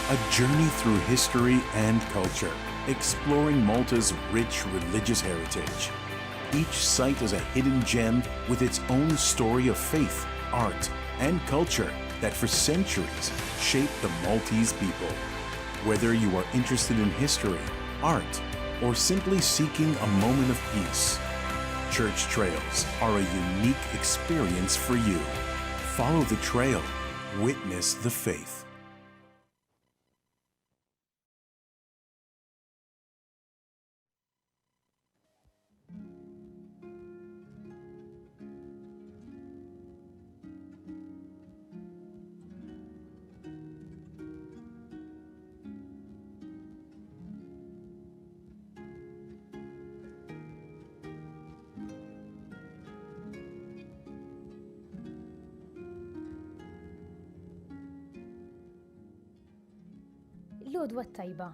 A journey through history and culture, exploring Malta's rich religious heritage. Each site is a hidden gem with its own story of faith, art, and culture that for centuries shaped the Maltese people. Whether you are interested in history, art, or simply seeking a moment of peace, Church Trails are a unique experience for you. Follow the trail, witness the faith. L-għodwa tajba.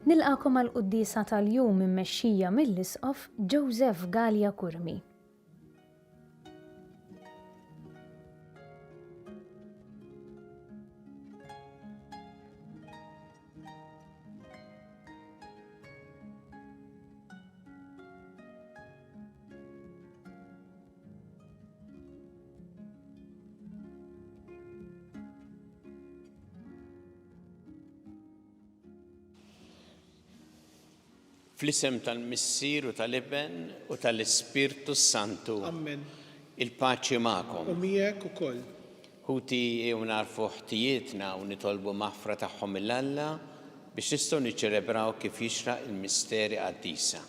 Nilqakom għal-quddisa tal-jum immexxija mill-Isqof Joseph Gallia Kurmi. Fl-isem tal-Missier u tal-Ibn u tal-Ispirtu Santu. Amen. Il-paċi magħkom. U miegħek ukoll. Ħuti jew narfu ħtijietna u nitolbu maħfra tagħhom mill-Alla biex nistgħu niċċelebraw kif jixraq il-misteri qaddisa.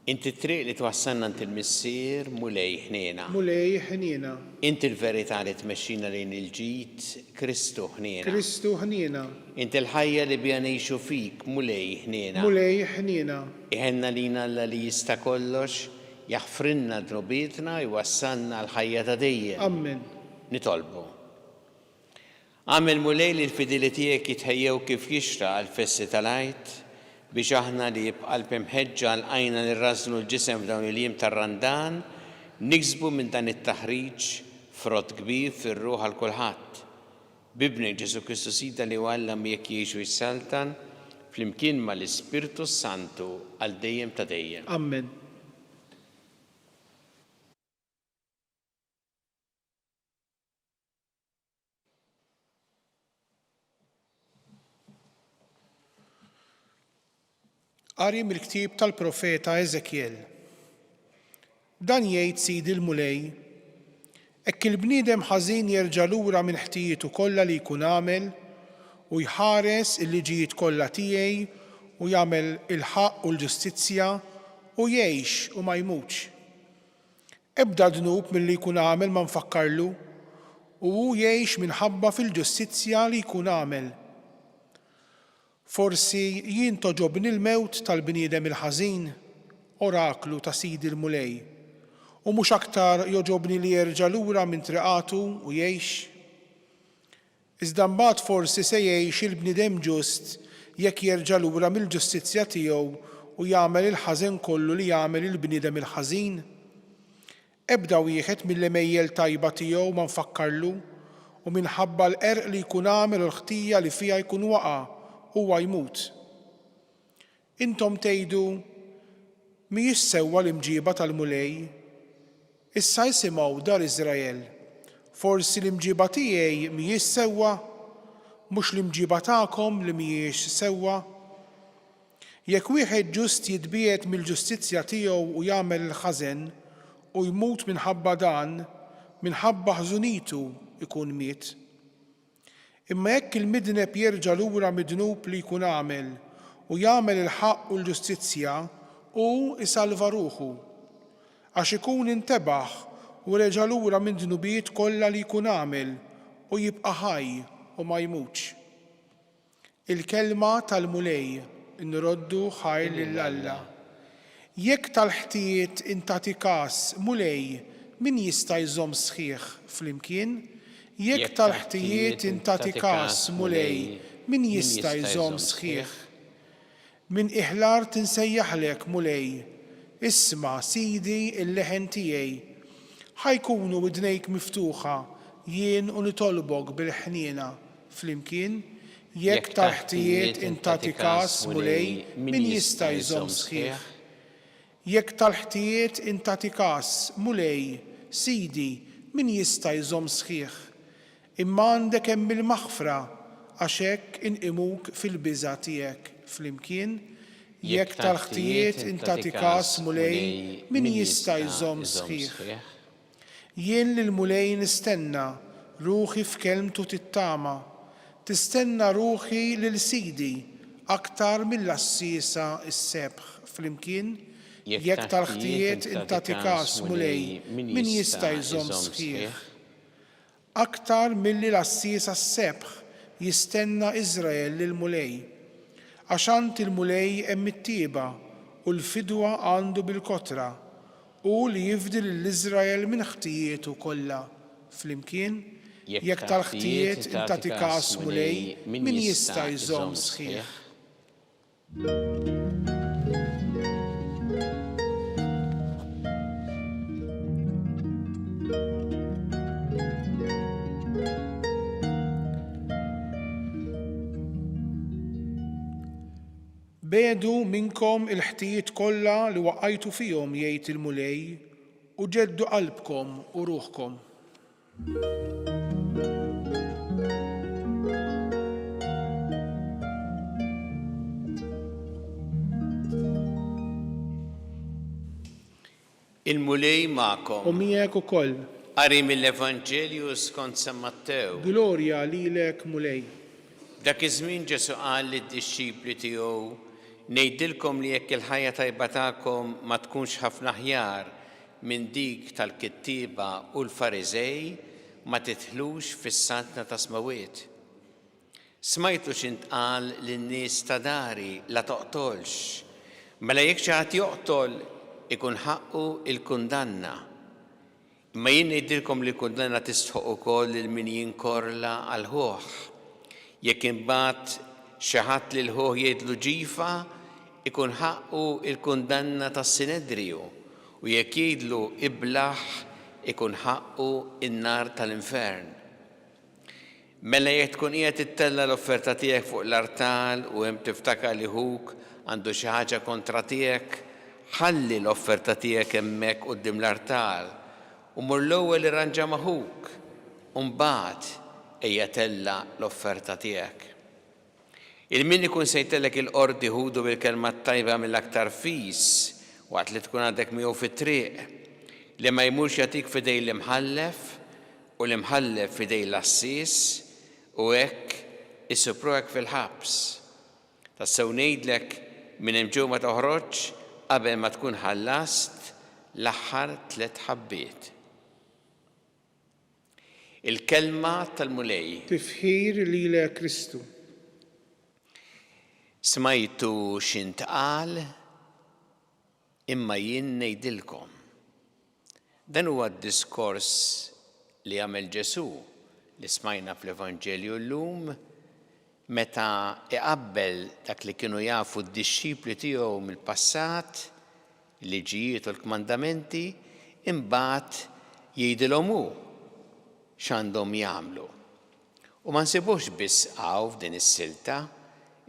Inti triq li twassalna int il-Missier mulej ħniena. Mulej ħniena. Inti l-verità li tmexxina lejn il-ġid Kristu ħniena. Kristu ħniena. Inti l-ħajja li bija ngħixu fik mulej ħniena. Mulej ħniena. Iħenna lina Alla li jista' kollox jaħfrinna drobietna jwassalna l-ħajja ta' dejjem. Amen. Nitolbu. Għamel mulej li l-fidili tiegħek jitħejjew kif jixraq għall-festi tal-Għid biex aħna li b'qalb imħeġġa l-qajna nirrażnu l-ġisem f'dawn il-jiem tar-Randan niksbu minn dan it-taħriġ frott kbir fir-ruħ għal kulħadd. Bibni Ġesu Kristu Sida li għallam jekk jgħixu jissaltan flimkien mal-Ispirtu Santu għal dejjem ta' dejjem. Amen. Qari mill-ktieb tal-profeta Eżekjel. Dan jgħid Sidi l-Mulej, hekk il-bniedem ħażin jerġa' lura minn ħtiejitu kollha li jkun għamel u jħares il-liġijiet kollha tiegħi u jagħmel il-ħaqq u l-ġustizzja u jgħix u ma jmutx. Ebda dnub milli jkun għamel ma nfakkarlu u hu jgħix minħabba fil-ġustizzja li jkun għamel. Forsi jien toġobni l-mewt tal-bniedem il-ħażin, oraklu ta' Sidi l-Mulej, u mhux aktar joġobni li jerġa' lura minn triqatu u jgħix. Iżda mbagħad forsi se jgħix il-bniedem ġust jekk jerġa' lura mill-ġustizzja tiegħu u jagħmel il-ħażin kollu li jagħmel il-bniedem il-ħażin. Ebda wieħed mill-imejjel tajba tiegħu ma nfakkarlu u minħabba l-qerq li jkun għamel u l-ħtija li fiha jkun waqa' huwa jmut. Intom tgħidu mhijiex sewwa l-imġiba tal-mulej. Issa jisimgħu dar Iżrael. Forsi l-imġiba tiegħi mhijiex sewwa, mhux l-imġiba tagħkom li mhijiex sewwa. Jekk wieħed ġust jitbiet mill-ġustizzja tiegħu u jagħmel il-ħażen u jmut minħabba dan, minħabba ħżunitu ikun miet. Imma jekk il-midneb jerġa' lura mid-dnub li jkun għamel u jagħmel il-ħaqq u l-ġustizzja u isalva ruħu għax ikun intebaħ u reġa' lura minn dnubiet kollha li jkun għamel u jibqa' ħaj u ma jmutx. Il-kelma tal-mulej nroddu ħajr lill-Alla. Jekk tal-ħtijiet intagħti każ mulej min jista' jżomm sħiħ flimkien? Jekk tal-ħtijiet intagħti każ mulej min jista' jżomm sħiħ? Min iħlar tinsejjaħlek mulej, isma' Sidi il-leħen tiegħi, ħajkunu widnejk miftuħa jien u nitolbok bil-ħniena flimkien jekk tal-ħtijiet intati każ mulej min jista' jżomm sħiħ. Jekk tal-ħtijiet intati każ mulej Sidi min jista' jżomm sħiħ. Imma għandek hemm il-maħfra għax hekk inqimuk fil-biża' tiegħek flimkien jekk tal-ħtijiet intati każ mulej min jista' jżomm sħiħ. Jien lil mulej nistenna ruħi f'kelmtu tittama, tistenna ruħi lil Sidi aktar mill-assisa s-sebħ flimkien jekk tal-ħtijiet intati każ mulej min jista' jżomm sħiħ. Aktar milli l-assisa s-sebħ jistenna Iżrael lil mulej għax għand il-mulej hemm it-tieba u l-fidwa għandu bil-kotra u li jifdi lill-Iżrael minn ħtijietu kollha flimkien jekk tal-ħtijiet intati każ mulej min jista' jżomm sħiħ. Bedu minnkom il-ħtijiet kollha li waqajtu fihom jgħid il-mulej u ġeddu qalbkom u ruħkom. Il-mulej magħkom. U miegħek ukoll. Qari mill-Evanġelju skont San Mattew. Glorja lilek mulej. Dak iż-żmien Ġesu qal lid-dixxipli tiegħu ngħidilkom li jekk il-ħajja tajba tagħkom ma tkunx ħafna aħjar minn dik tal-kittieba u l-Fariżej ma tidħlux fis-santna ta' smawiet. Smajtu x'intqal lin-nies ta' dari la toqtolx, mela jekk xi ħadd joqtol ikun ħaqqu il-kundanna. Imma jien ngħidilkom li l-kundanna tistħoq ukoll lil min jinkorla għal ħuħ. Jekk imbagħad xi ħadd lil ħuħ jgħidlu ġifa, ikun ħaqqu il-kundanna tas-Sinedriju u jekk jgħidlu iblaħ ikun ħaqqu in-nar tal-infern. Mela jekk tkun qiegħed tittella l-offerta tiegħek fuq l-artal u hemm tiftakar li ħuk għandu xi ħaġa kontra tiegħek, ħalli l-offerta tiegħek hemmhekk quddiem l-artal u mur l-ewwel irranġa ma' ħuk u mbagħad ejja tella l-offerta tiegħek. Il-min ikun se jtellek il-qordi ħudu bil-kelma tajba mill-aktar fis waqt li tkun għandek miegħu fit-triq li ma jmurx jagħtik fidej l-imħallef u l-imħallef fidej l-assis u hekk issupruhek fil-ħabs. Tassew ngħidlek minn hemm ġew ma toħroġ qabel ma tkun ħallast l-aħħar 3 ħabbiet. Il-kelma tal-mulej. Tifħir lilek Kristu. Smajtu x'intqal imma jien ngħidilkom. Dan huwa d-diskors li għamel Ġesu li smajna fl-Evanġelju llum meta iqabbel dak li kienu jafu d-dixxipli tiegħu mill-passat, il-liġijiet u l-kmandamenti, imbagħad jgħidilhom hu x'għandhom jagħmlu. U ma nsibux biss hawn f'din is-silta,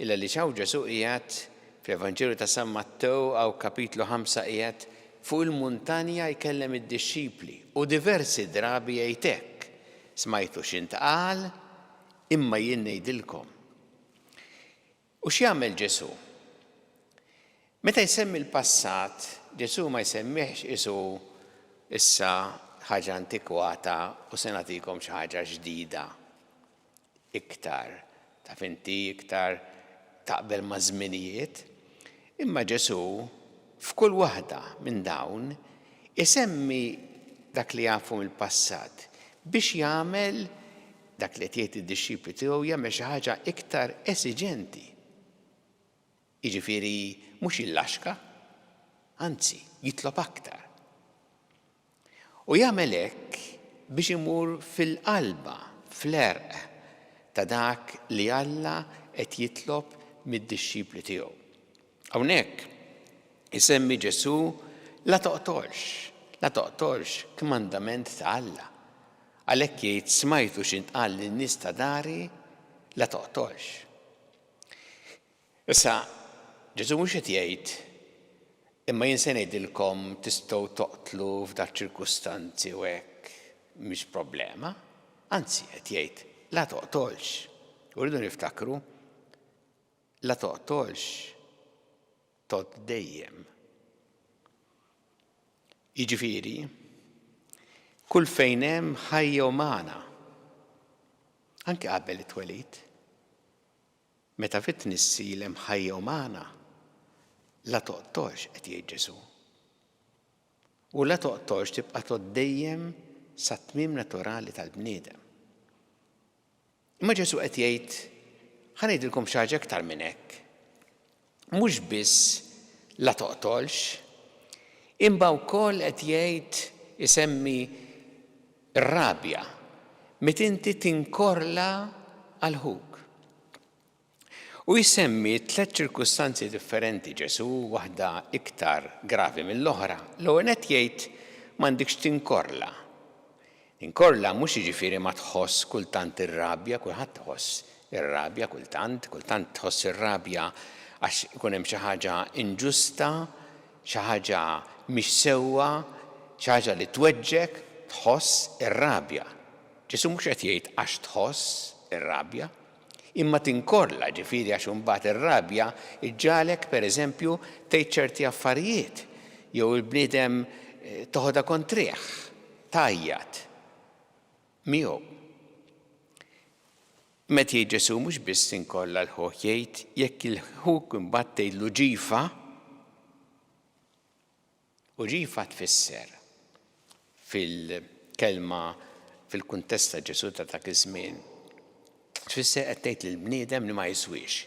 illa li xaw Ġesu qiegħed fl-Evanġelju ta' San Mattew għaw kapitlu 5 qiegħed fuq il-muntanja jkellem id-dixxipli u diversi drabi jgħid hekk. Smajtu x'intqal imma jien ngħidilkom. U x'jagħmel Ġesu? Meta jsemmi l-passat, Ġesu ma jsemmihx isu issa ħaġa antikwata u se nagħtikom xi ħaġa ġdida. Iktar taf inti iktar taqbel ma' żminijiet, imma Ġesu f'kull waħda minn dawn isemmi dak li jafu mill-passat biex jagħmel dak li qed id-dixxipli tiegħu jagħmel xi ħaġa iktar esiġenti. Jiġifieri mhux il-laxka, anzi jitlob aktar. U jagħmel hekk biex imur fil-qalba, fl-erq ta' dak li Alla qed jitlob mid-dixxipli tiegħu. Hawnhekk isemmi Ġesu la toqtolx, la toqtolx kmandament ta' Alla. Għalhekk jgħid smajtu x'intqal lin-nies ta' dari la toqtolx. Issa Ġesu mhux qed jgħid imma jien se ngħidilkom tistgħu toqtlu f'dak ċirkustanzi u hekk mhix problema. Anzi qed jgħid la toqtolx. U rridu niftakru la toqtolx tot dejjem. Jiġifieri kull fejn hemm ħajja umana, anke qabel it-twelid, meta fit-tnissil hemm ħajja umana, la toqtolx qed jgħid Ġesu. U la toqtolx tibqa' tot dejjem sa tmiem naturali tal-bniedem. Imma Ġesu qed jgħid ħa ngħidilkom xi ħaġa aktar minn hekk. Mhux biss la toqtolx, imma wkoll qed jgħid isemmi r-rabja meta inti tinkorla għal ħuk. U jsemmi 3 ċirkustanzi differenti Ġesu, waħda iktar gravi mill-oħra. L-ewwel qed jgħid m'għandikx tinkorla. Tinkorla mhux jiġifieri ma tħoss kultant ir-rabja, kulħadd tħoss ir-rabja kultant tħoss ir-rabja għax ikun hemm xi ħaġa inġusta, xi ħaġa mhix sewwa, xi ħaġa li tweġġek, tħoss ir-rabja. Ġesu mhux qed jgħid għax tħoss ir-rabja, imma tinkorla ġifieri għax imbagħad ir-rabja iġġalek pereżempju tgħid ċerti affarijiet jew il-bniedem toħodha kontrih, tajjat miegħu. Meta jgħid Ġesu mhux biss tinkolla l-ħuħ jgħid jekk il-ħuk imbagħad tgħidlu ġifa, u ġifa tfisser fil-kelma fil-kuntest ta' Ġesu ta' dak iż-żmien. Tfisser qed tgħid lill-bniedem li ma jiswix,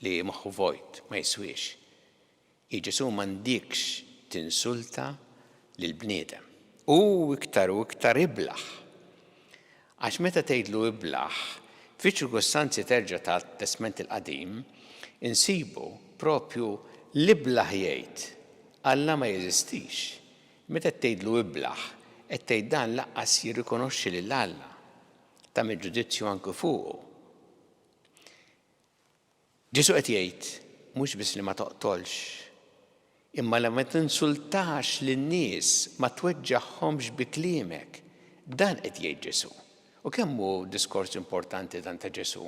li moħħu vojt, ma jiswix. Ġesu m'għandikx tinsulta lill-bniedem. U iktar iblaħ. Għax meta tgħidlu iblaħ, fi ċirkustanzi terġa' tat-Testament il-Qadim, insibu propju l-iblaħ jgħid Alla ma jeżistix. Meta tgħidlu iblaħ, qed tgħid dan laqqas jirrikonoxxi lil Alla, tagħmel ġudizzju anke fuqu. Ġesu qed jgħid mhux biss li ma toqtolx, imma li ma tinsultax lin-nies, ma tweġġaħhomx bi kliemek. Dan qed jgħid Ġesu. U kemm hu diskors importanti dan ta' Ġesu.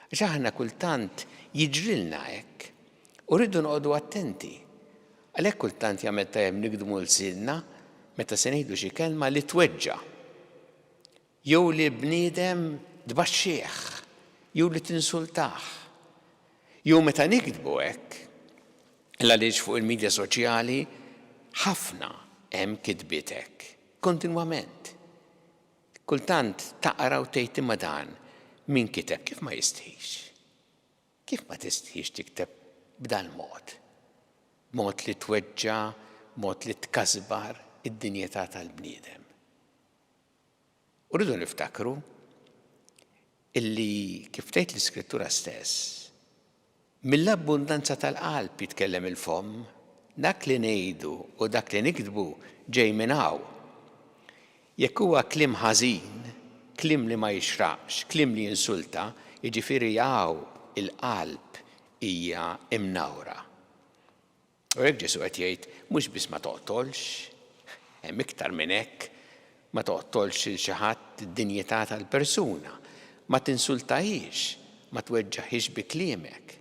Għax aħna kultant jiġrilna hekk u rridu noqogħdu attenti. Għalhekk kultant jagħmel tajjeb nikdmu lsilna meta se ngħidu xi kelma li tweġġa' jew li bniedem tbaxxih, jew li tinsultah. Jew meta nikdbu hekk, għaliex fuq il-midja soċjali ħafna hemm kitbiet hekk, kontinwament. Kultant taqra u tgħid imma dan min kiteb kif ma jistħix. Kif ma tistħix tikteb b'dan mod? Mod li tweġġa, mod li tkasbar id-dinjetà tal-bniedem. U rridu niftakru illi kif tgħid l-Iskrittura stess, mill-abbundanza tal-qalb jitkellem il-fomm, dak li ngħidu u dak li nikdbu ġej minn hawn. Jekk huwa kliem ħażin, kliem li ma jixraqx, kliem li jinsulta, jiġifieri hawn il-qalb hija imnawra. U hekk Ġesu qed jgħid mhux biss ma toqtolx, hemm iktar minn hekk, ma toqtolx il xi ħadd id-dinjità tal-persuna, ma tinsultahiex, ma tweġġaħiex bi kliemek.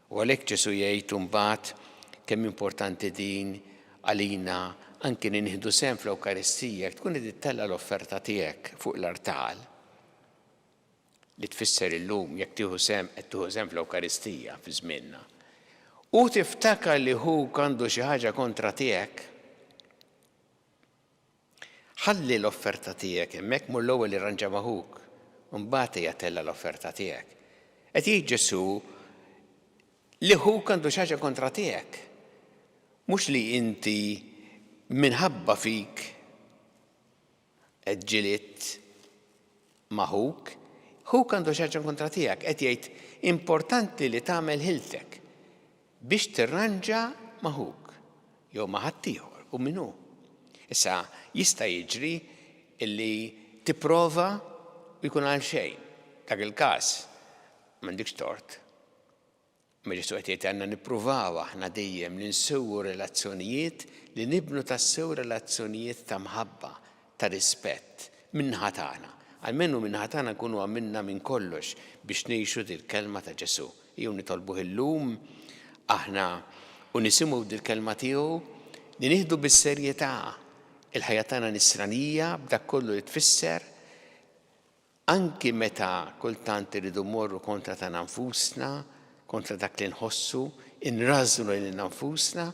U għalhekk Ġesu jgħid imbagħad kemm importanti din għalina anke li nieħdu sehem fl-Ewkaristija tkun qed tella l-offerta tiegħek fuq l-artal li tfisser illum jekk tieħu sehem qed tieħu sehem fl-Ewkaristija fi żmienna. U tiftakar li ħuk għandu xi ħaġa kontra tiegħek, ħalli l-offerta tiegħek hemmhekk mur l-ewwel irranġa ma' ħuk, u mbagħad jagħtella l-offerta tiegħek. Qed jgħid Ġesu li ħuk għandu xi ħaġa kontra tiegħek. Mhux li inti minħabba fik qed ġilied ma' ħuk għandu xi ħaġa kontra tiegħek, qed jgħid importanti li tagħmel ħiltek biex tirranġa ma' ħuk jew ma' ħadd ieħor u minnu. Issa jista' jiġri illi tipprova u jkun għal xejn. Dak il-każ m'għandikx tort. Ma Ġesu qed jgħid għandna nippruvaw aħna dejjem li nsewwu relazzjonijiet, li nibnu tassew relazzjonijiet ta' mħabba, ta' rispett min-naħa tagħna. Almenu min-naħa tagħna nkunu għamilna minn kollox biex ngħixu dil-kelma ta' Ġesu. Jew nitolbuh illum aħna u nisimgħu dil-kelma tiegħu li nieħdu bis-serjetà il-ħajja tagħna nisranija b'dak kollu li tfisser anki meta kultant iridu mmorru kontra ta' nfusna, kontra dak li nħossu, inrażnu lil nfusna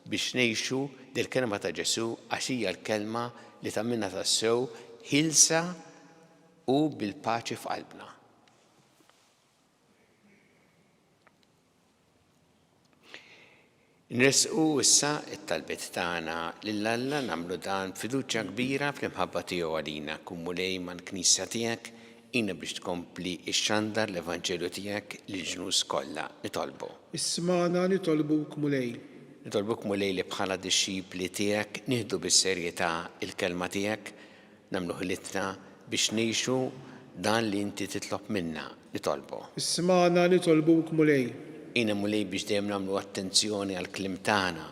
biex ngħixu dil-kelma ta' Ġesu għax hija l-kelma li tagħmilna tassew ħilsa u bil-paċi f'qalbna. Nresqu issa it-talbiet tagħna lill-Alla nagħmlu dan fiduċja kbira fl-imħabba tiegħu għalina kun mulej mal-Knisja tiegħek ina biex tkompli ix-xandar l-Evanġelju tiegħek lill-ġnus kollha nitolbu. Ismana nitolbuk mulej. Nitolbuk mulej li bħala dixxipli tiegħek nieħdu bis-serjetà il-kelma tiegħek nagħmlu ħilitna biex ngħixu dan li inti titlob minna nitolbu. Ismana nitolbuk mulej. Ina mulej biex dejjem nagħmlu attenzjoni għal kliem tagħna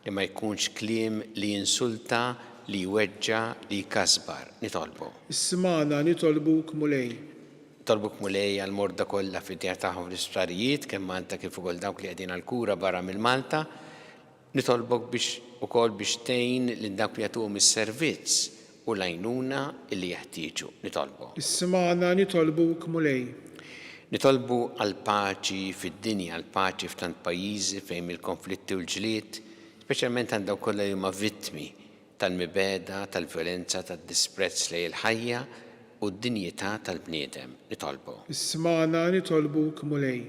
li ma jkunx kliem li jinsulta, li jweġġa, li jkasbar. Nitolbu. Ismana nitolbuk mulej. Nitolbuk mulej għal morda kollha fid-djar tagħhom fl-isptarijiet kemm Malta kif ukoll dawk li qegħdin għall-kura barra mill-Malta. Nitolbok biex ukoll biex tgħin lil dawk li jagħtuhom is-servizz u l-għajnuna li jeħtieġu. Nitolbu. Ismana nitolbuk mulej. Nitolbu għal paċi fid-dinja, għal paċi f'tant pajjiżi fejn il-konflitti u l-ġlied, speċjalment għal dawk kollha li huma vittmi tal-mibeda, tal-vjolenza, tad-disprezz lejn il-ħajja u d-dinjità tal-bniedem. Nitolbu. Ismana nitolbuk mulej.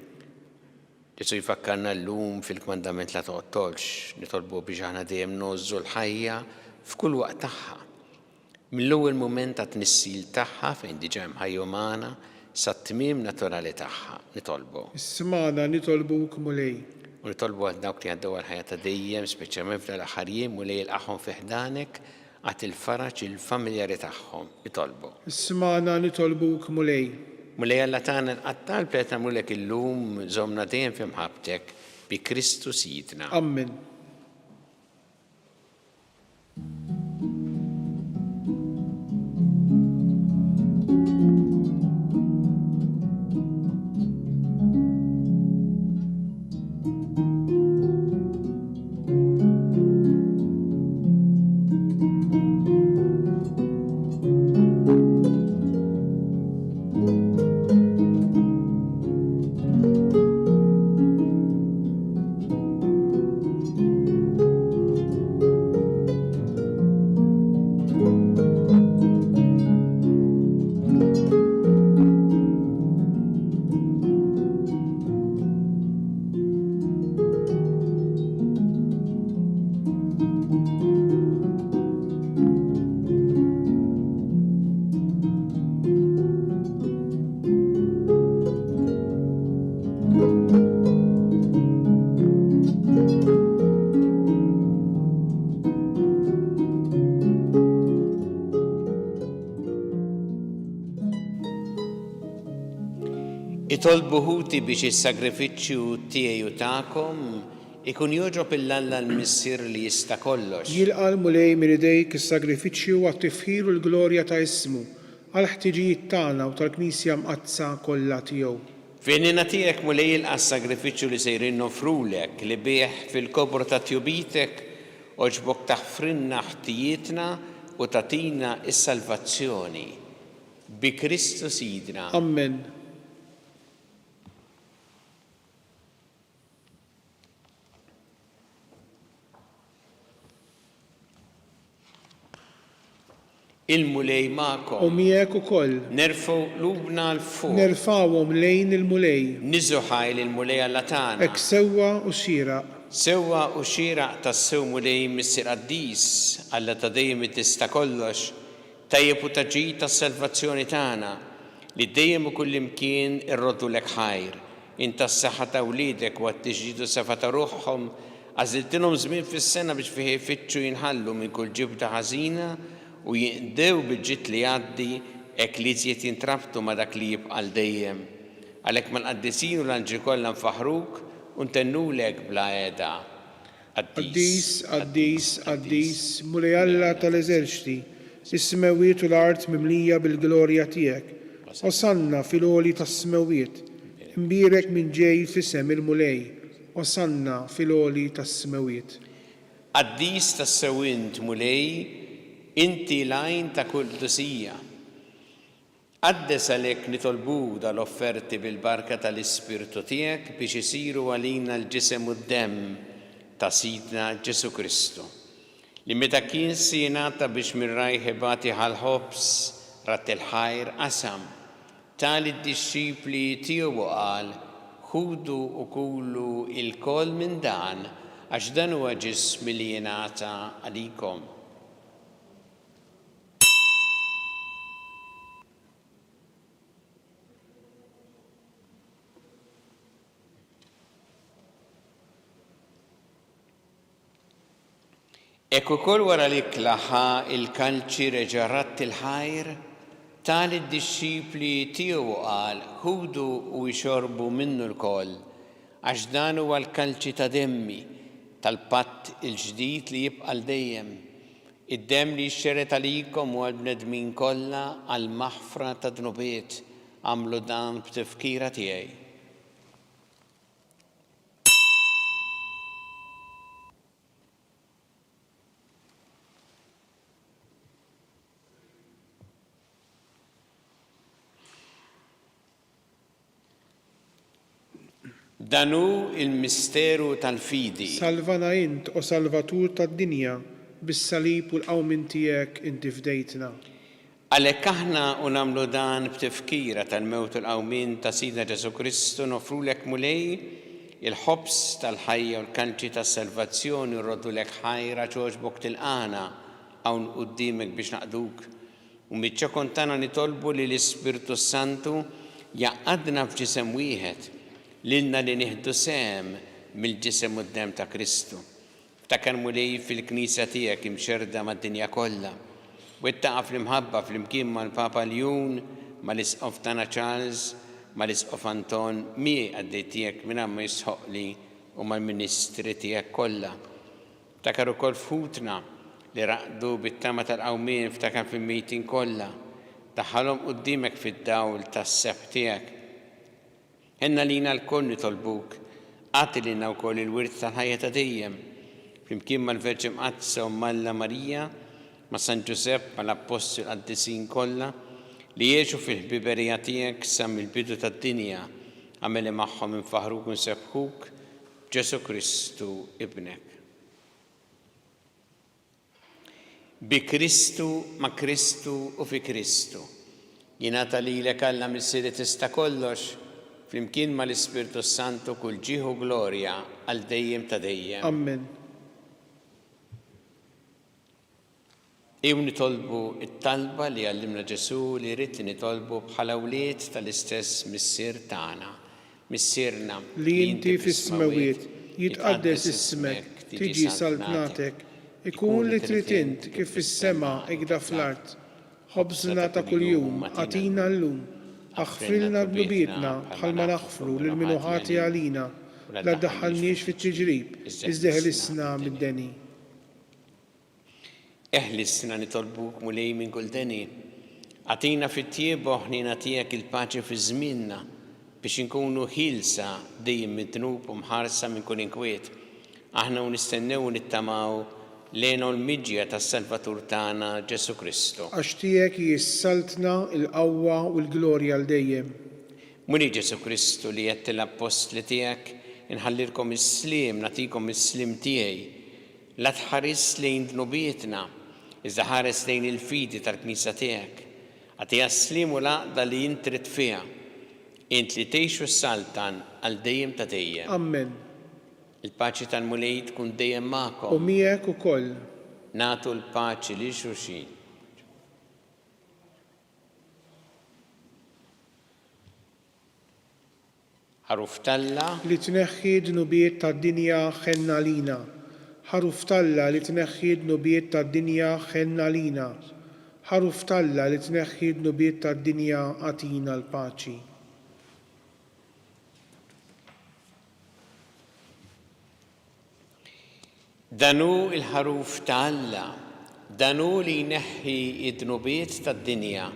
Ġesu jfakkarna llum fil-kmandament la toqtolx, nitolbu biex aħna dejjem nożżu l-ħajja f'kull waqt tagħha. Mill-ewwel mument ta' tnissil tagħha fejn diġà hemm ħajja umana sat-tmiem naturali tagħha. Nitolbu. Ismana nitolbuk mulej. U nitolbu għal dawk li għaddew għal-ħajja ta' dejjem, speċjalment fl-aħħar jiem u lej ilqaħħom fi ħdanek għat il-faraġ il-familjari tagħhom. Nitolbu. Ismana nitolbuk mulej. Mulej Alla tagħna nqattal pleta mulek illum żomna dejjem fi mħabbtek bi Kristu Sidna. Amen. Itolbu ħuti biex is-sagrifiċċju tiegħi u tagħkom ikun joġob il-Alla l-Missier li jista' kollox. Jilqa' mulej minn idejk is-sagrifiċċju għat-tifħir u l-glorja ta' ismu għal-ħtiġijiet tagħna u tal-Knisja mqazza kollha tiegħu. F'għinina tiegħek mulej jilqa' s-sagrifiċċju li sejrin nofrulek li bih fil-kobru ta' tjubitek oġbok taħfrinna ħtijietna u tatina is-salvazzjoni. Bi Kristu Sidna. Amen. Il-mulej ma'kom. U miegħek ukoll. Nerfgħu lubna l-fuq. Nerfawhom lejn il-mulej. Niżu ħajl il-mulej Alla tagħna. Hekk sewwa u xieraq. Sewwa u xieraq tas-sew mulej Missier Qaddis Alla ta' dejjem tista' kollox, tajjeb u taġġid tas-salvazzjoni tagħna li dejjem u kullimkien irroddu lek ħajr. Inta s-saħħa ta' wliedek u għat-tiġġied u safa ta' ruħhom Għażiltilhom żmien fis-sena biex fih jfittxu jinħallu minn kull ġibda ħażina u jinqdew bil-ġid li jgħaddi hekk li iżjed jintrabtu ma' dak li jibqa' dejjem. Għalhekk mal-qaddisin u l-anġli kollha nfaħruk u ntennulek bla għeda. Qaddis, qaddis, qaddis, mulej Alla tal-eżerċiti, is-smewiet u l-art mimlija bil-glorja tiegħek. Osanna fil-għoli tas-smewiet, imbierek minn ġej f'isem il-mulej. Osanna fil-għoli tas-smewiet. Qaddis tas-sewint mulej, inti l-għajn ta' kull dusija. Qaddes għalhekk nitolbu dal-offerti bil-barka tal-Ispirtu tiegħek biex isiru għalina l-ġisem u d-demm ta' Sidna Ġesu Kristu. Li meta kien sinata biex mir-rajħ ibati ħal-ħobs rat il-ħajr qasam. Tali d-disċipli tiegħu qal, ħudu u kulu il-kol minn dan għax dan huwa ġismi li jingħata għalikom. Ekk ukoll wara li klaħa il-kalċi reġa' ratt il-ħajr, tali d-disċipli tiegħu qal, ħudu u jxorbu minnu l-koll, għax dan huwa l-kalċi ta' demmi tal-patt il-ġdid li jibqa' dejjem. Id-demm li jxxeret għalikom u għall-bnedmin kollha għall-maħfra ta' dnubiet għamlu dan b'tifkira tiegħi. Danu il-misteru tal-fidi. Salvana int o salvatur tad-dinja bis-salib u l-qawmin tiegħek inti fdejtna. Għalhekk aħna u nagħmlu dan b'tifkira tal-mewt u l-qawmin ta' Sidna Ġesu Kristu nofrulek mulej il-ħobs tal-ħajja u l-kanċi tas-salvazzjoni u rroddulek ħajra ġoġbok tilqana hawn quddiemek biex naqduk. U miċ-ċokon tagħna nitolbu li l-Ispirtu Santu jaqgħadna f'ġisem wieħed lilna li nieħdu sehem mill-ġisem u d-demm ta' Kristu. Ftakar mulej fil-Knisja tiegħek imxerda mad-dinja kollha. Wettaqa' fl-imħabba fl-imkien mal-Papa Ljun, mal-Isqof tagħna Charles, mal-Isqof Anton, mi għaddej tiegħek minn ma jisħoqli u mal-Ministri tiegħek kollha. Ftakar ukoll f'ħutna li raqdu bit-tama tal-qawmien ftakar fil-mejtin kollha. Daħħalhom quddiemek fid-dawl tas-seb tiegħek. Henna lina l-koll nitolbuk, għati lina wkoll il-wirt tal-ħajja ta' dejjem, flimkien mal-Verġi Mqaddsa u Malla Marija, ma' San Ġusepp, mal-Apostol qaddisin kollha, li jgħixu fil-ħbiberija tiegħek sa mill-bidu tad-dinja, għameli magħhom infaħruk u nsebħuk b'Ġesu Kristu ibnek. Bi Kristu, ma' Kristu u fi Kristu. Jingħata lilek Alla missieri tista' kollox, flimkien mal-Ispirtu Santu kull ġieħu glorja għal dejjem ta' dejjem. Amen. Ew nitolbu it-talba li għallimna Ġesu li rrid nitolbu bħala wlied tal-istess missier tagħna. Missierna li inti fis-smawiet jitqaddes ismek, tiġi saltnatek, ikun li trid int kif fis-sema ikda fl-art. Ħobżna ta' kuljum għatina llum. Aħfrilna d-nubietna bħalma naħfru lil min ħati għalina, la ddaħħalniex fit-tiġrib, iżda ħlisna mid-deni. Eħlisna nitolbuk mulej minn kull deni. Għatina fit-tiebu ħnina tiegħek il-paċi fi żmienna biex inkunu ħilsa dejjem mid-dnub u mħarsa minn kull inkwiet. Aħna nistennew u nittamaw lejn l-miġja tas-Salvatur tagħna Ġesu Kristu. Għax tiegħek jissaltna l-qawwa u l-glorja l dejjem. Muni Ġesu Kristu li qed l-apostli tiegħek inħallilkom is-sliem, nagħtikom is-sliem tiegħi. La tħares lejn dnubietna, iżda ħares lejn il-fidi tal-Knisja tiegħek. Għatija s-sliem u l-għaqda li int trid fiha. Int li tgħixu s-saltan għal dejjem ta' dejjem. Amen. Il-paċi tal-mulej tkun dejjem magħkom. U miegħek ukoll. Nagħtu l-paċi lil xulxin. ħaruf talla li tneħħi dnubiet tad-dinja ħenna lina. Ħaruf talla li tneħħi dnubiet tad-dinja ħenna lina. Ħaruf talla li tneħħi dnubiet tad-dinja għatina l-paċi. Danu il-ħaruf talla, danu li jneħħi id-dnubiet tad-dinja,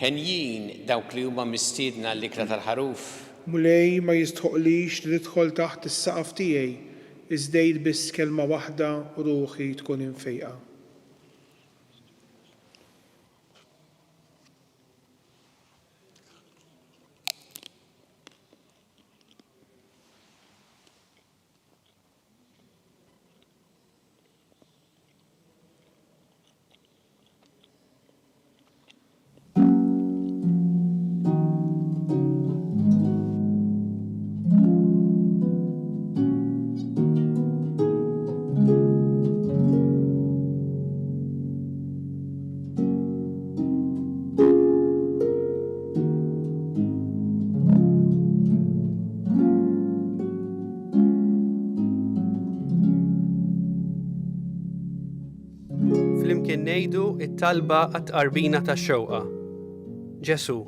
ħenjin dawk li huma mistiedna l-ikra tal-ħaruf. Mulej ma jistħoqlix li tidħol taħt is-saqaf tiegħi, iżdejt biss kelma waħda u ruħi tkun infejqa. Flimkien ngħidu it-talba għat-tqarbina tax-xewqa. Ġesu,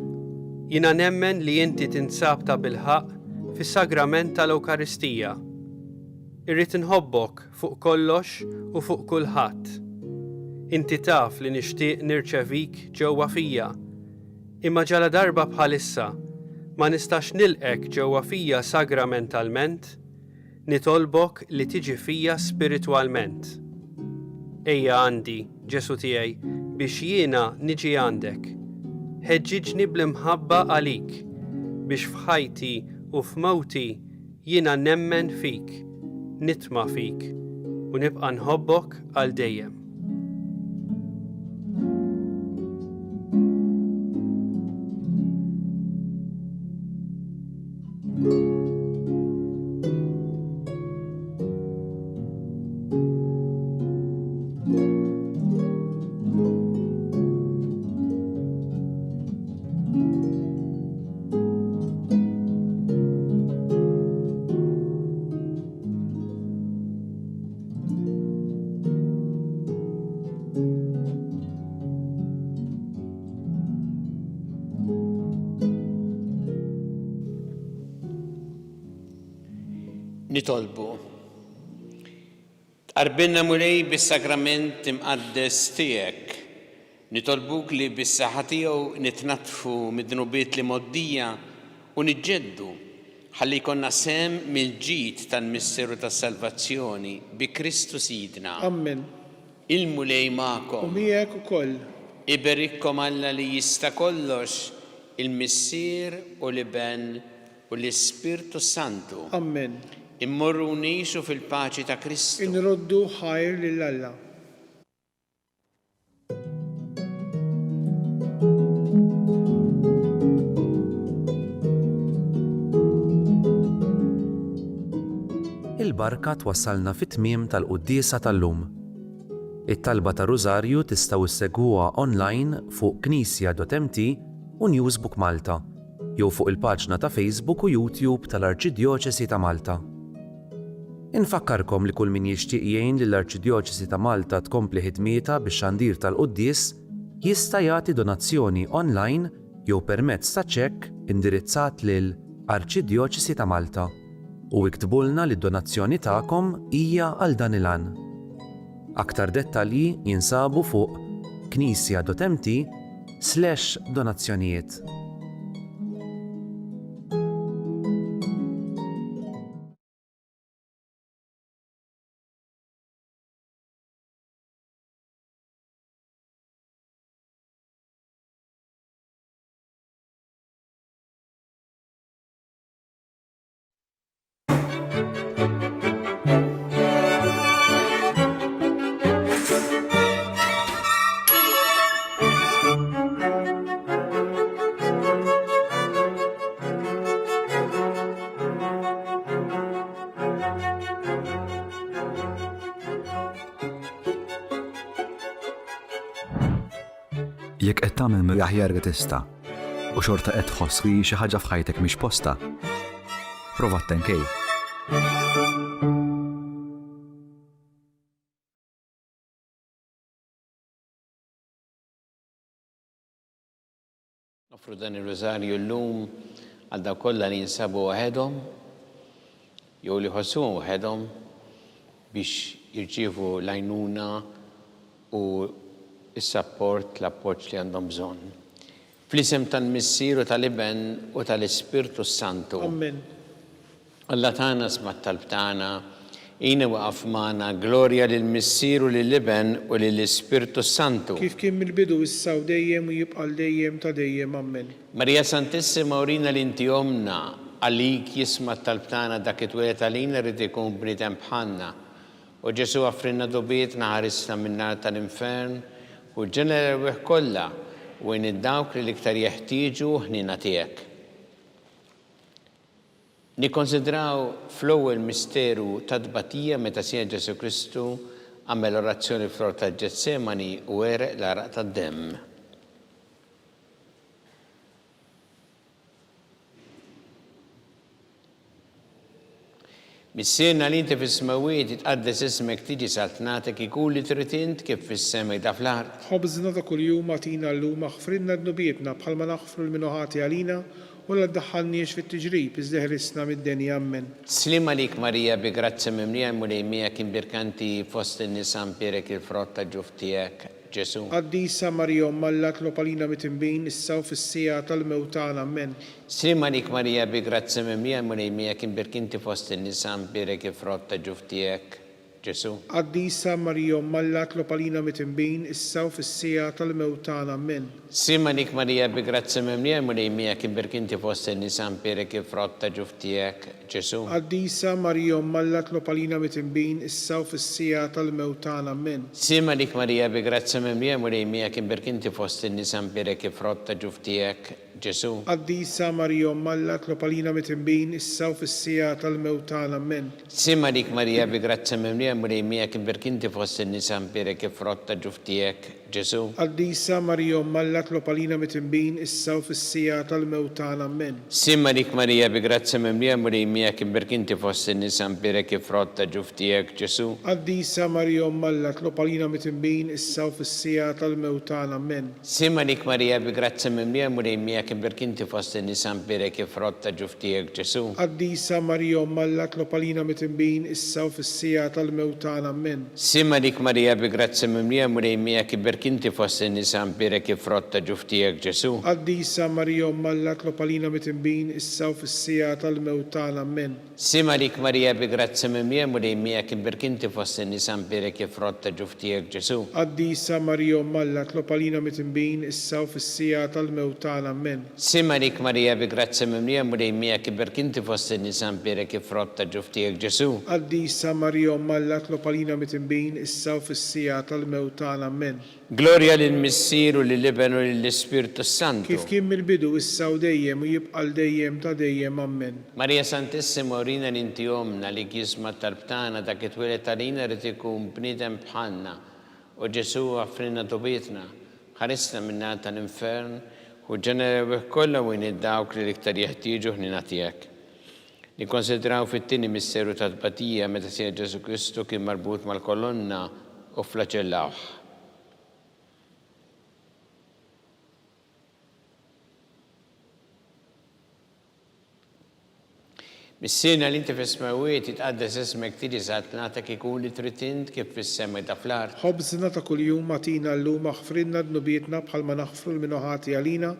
jiena nemmen li inti tinsab ta' bilħaq fis-sagrament tal-Ewkaristija. Irrid inħobbok fuq kollox u fuq kulħadd. Inti taf li nixtieq nirċevik ġewwa fija, imma ġala darba bħalissa ma nistax nilqek ġewwa fija sagramentalment, nitolbok li tiġi fija spiritwalment. Ejja għandi, Ġesu tiegħi, biex jiena niġi għandek. Ħeġġiġni bl-imħabba għalik, biex f'ħajti u f'mewti jiena nemmen fik, nitma' fik, u nibqa' nħobbok għal dejjem. Nitolbu. Tqarbilna mulej bis-sagrament imqaddes tiegħek. Nitolbuk li bis-saħħa tiegħu nitnatfu mid-dnubiet li moddija u niġġeddu ħalli jkollna sem mill-ġid tal-misteru tas-salvazzjoni bi Kristu Sidna. Amen. Il-mulej magħkom. U miegħek ukoll. Iberikkom Alla li jista' kollox, il-Missier u l-Iben u l-Ispirtu Santu. Amen. Immorru nixu fil-paċi ta' Kristu. Inroddu ħajr lil Alla. Il-barka twassalna fit-tmiem tal-quddiesa tal-lum. It-talba ta' Rużarju tistgħu issegwuha online fuq knisja.mt u Newsbook Malta, jew fuq il-paġna ta' Facebook u YouTube tal-Arċidjoċesi ta' Malta. Infakkarkom li kull min jixtieq jgħin lill-Arċidjoċesi ta' Malta tkompli ħidmietha bix-xandir tal-quddies jista' jagħti donazzjoni online jew permezz ta' ċekk indirizzat lil Arċidjoċesi ta' Malta u iktbulna li d-donazzjoni tagħkom hija għal dan il-għan. Aktar dettalji jinsabu fuq knisja.mt/donazzjonijiet. Jekk qed tagħmel mill-aħjar li tista' u xorta qed tħoss li xi ħaġa f'ħajtek mhix posta, prova tenkej. Nofru dan ir-Rożarju llum għal dawk kollha li jinsabu waħedhom jew li ħossuhom waħedhom biex jirċievu l-għajnuna u s-sapport, l-appoġġ li għandhom bżonn. Fl-isem tal-Missieru tal-Iben u tal-Ispirtu Santu. Amen. Alla tagħna sma' t-talb tagħna, jina waqaf magħna glorja lill-Missieru lill-Iben u lill-Ispirtu Santu. Kif kien mill-bidu issa u dejjem u jibqa' dejjem ta' dejjem. Amen. Marija Santissima urina li inti omna għalik jisma' t-talb tagħna dak it-twieled għalina rid ikun bniedem bħalna. U Ġesu għafrinna dobietna ħarisna min-nar tal-infern u ġenera l-weħ kollha u id-dawk li l-iktar jeħtieġu ħnina tiegħek. Nikkonsidraw fl-ewwel misteru ta' tbatija meta sien Ġesu Kristu għamel orazzjoni fl-ort ta' Ġetsemani u għereq l-araq tad-demm. Missiena li inti fis-smawiet tqaddes ismek tiġi saltnatek ikun li trid int kif fis-semej ta' fl-art. ħobżna ta' kuljum agħtina llum aħfrinna d-nubietna bħalma naħfru l-minuħati għalina u la ddaħħalniex fit-tiġrib iżda ħrisna mid-denja. Amen. Slima lik Marija bi grazzi mimlija mulejmija kien birkanti fost in-nisa mpierek il-frott ta' ġuf tiegħek Ġesu. Qaddisa Marija Alla tlob għalina mit-tinbin issa u fis-sija tal-mewt tagħna. Amen. Slima lik Marija bi grazzi mimlija mulejmija kien birkanti fost in-nisa mpierek il-frott ta' ġuf tiegħek Ġesu. Qaddisa Marija Alla tlob għalina mit-tinbin issa u fis-sija tal-mewt tagħna. Amen. Slima lik Marija bi grazzi mimlija mulejmija kien birkanti fost in-nisa mpierek il-frott ta' ġuf tiegħek Ġesu. Qaddisa Marija Alla tlob għalina mit-tinbin issa u fis-sija tal-mewt tagħna. Amen. Slima lik Marija bi grazzi mimlija mulejmija kien birkanti fost in-nisa mpierek il-frott ta' ġuf tiegħek Ġesu. Qaddisa Marija Alla tlob għalina mit-tinbin issa u fis-sija tal-mewt tagħna. Amen. Slima lik Marija bi grazzi mimlija mulejmija kien birkanti fost in-nisa mpierek il-frott ta' ġuf tiegħek Ġesu. Qaddisa Marija Alla tlob għalina mit-tinbin issa u fis-sija tal-mewt tagħna. Amen. Slima lik Marija bi grazzi mimlija mulejmija kien birkanti fost in-nisa mpierek il-frott ta' ġuf tiegħek Ġesu. Qaddisa Marija Alla tlob għalina mit-tinbin issa u fis-sija tal-mewt tagħna. Amen. Slima lik Marija bi grazzi mimlija mulejmija kien birkanti fost in-nisa mpierek il-frott ta' ġuf tiegħek Ġesu. Qaddisa Marija Alla tlob għalina mit-tinbin issa u fis-sija tal-mewt tagħna. Amen. Slima lik Marija bi grazzi mimlija mulejmija kien birkanti fost in-nisa mpierek il-frott ta' ġuf tiegħek Ġesu. Qaddisa Marija Alla tlob għalina mit-tinbin issa u fis-sija tal-mewt tagħna. Amen. Slima lik Marija bi grazzi mimlija mulejmija kien birkanti fost in-nisa mpierek il-frott ta' ġuf tiegħek Ġesu. Qaddisa Marija Alla tlob għalina mit-tinbin issa u fis-sija tal-mewt tagħna. Amen. Slima lik Marija bi grazzi mimlija mulejmija kien birkanti fost in-nisa mpierek il-frott ta' ġuf tiegħek Ġesu. Qaddisa Marija Alla tlob għalina mit-tinbin issa u fis-sija tal-mewt tagħna. Amen. Glorja lill-Missieru lill-Iben u lill-Ispirtu Santu. Kif kien mill-bidu issa u dejjem u jibqa' dejjem ta' dejjem. Amen. Marija Santissima urina li inti omna li jisma' t-talb tagħna dak it-twieled għalina rid ikun bniedem bħalna u Ġesu għafrinna dobietna ħarisna min-nar tal-infern u ġenera l-weħ kollha u id-dawk li l-iktar jeħtieġu ħnina tiegħek. Nikkonsidraw fit-tieni misteru ta' tbatija meta sien Ġesu Kristu kien marbut mal-kolonna u flaġellawh. Missiena li inti fis-smawiet tqaddes ismek tiġi saltnatek ikun li trid int kif fis-semej ta' fl-art. Ħobżna ta' kuljum agħtina llum aħfrinna d-nubietna bħalma naħfru l-minuħati għalina